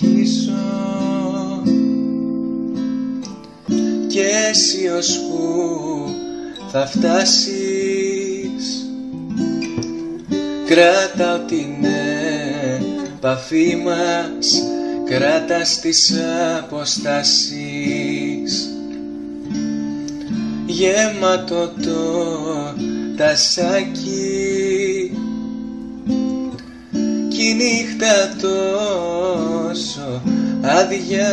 αρχίσω και εσύ ως που θα φτάσεις. Κράτα την επαφή μας, κράτα στις αποστάσεις. Γεμάτο το τασάκι κι η νύχτα τόσο άδεια.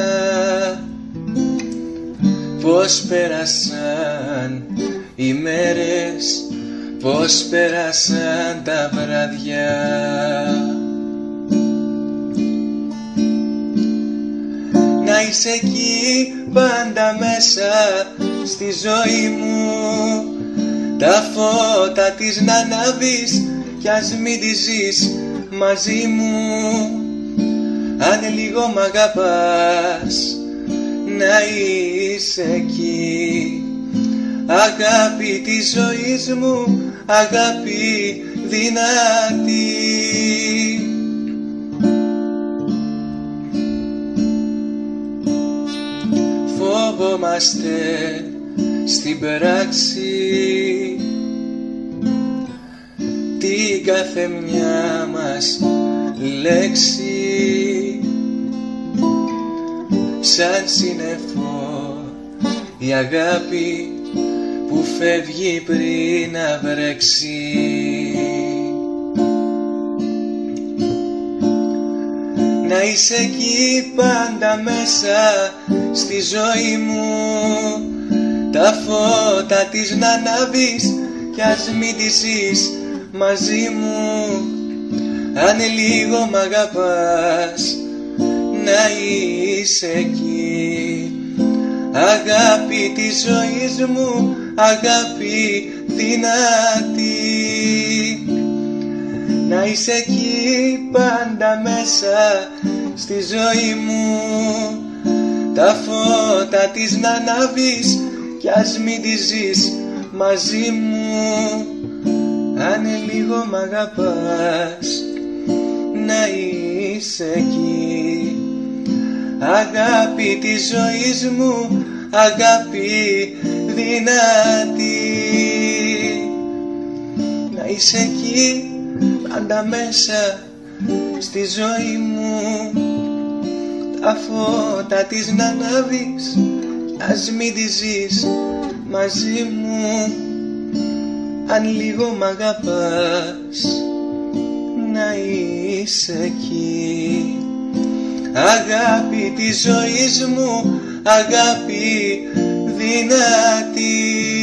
Πώς πέρασαν οι μέρες, πώς πέρασαν τα βράδια. Να είσαι εκεί πάντα μέσα στη ζωή μου, τα φώτα της να ανάβεις κι ας μην τη ζεις μαζί μου. Αν λίγο μ' αγαπάς, να είσαι εκεί. Αγάπη της ζωής μου, αγάπη δυνατή. Φοβόμαστε στην πράξη την κάθε μια μας λέξη. Σαν σύννεφο η αγάπη που φεύγει πριν να βρέξει. Να είσαι εκεί πάντα μέσα στη ζωή μου, τα φώτα της να ανάβεις κι ας μην τη ζεις μαζί μου. Αν λίγο μ' αγαπάς, να είσαι εκεί. Αγάπη της ζωής μου, αγάπη δυνατή. Να είσαι εκεί πάντα μέσα στη ζωή μου, τα φώτα της να ανάβεις κι ας μην τη ζεις μαζί μου. Αν λίγο μ' αγαπάς, να είσαι εκεί. Αγάπη της ζωής μου, αγάπη δυνατή. Να είσαι εκεί πάντα μέσα στη ζωή μου, τα φώτα της να ανάβεις, ας μην τη ζεις μαζί μου. Αν λίγο μ' αγαπάς, να είσαι εκεί. Αγάπη της ζωής μου, αγάπη δυνατή.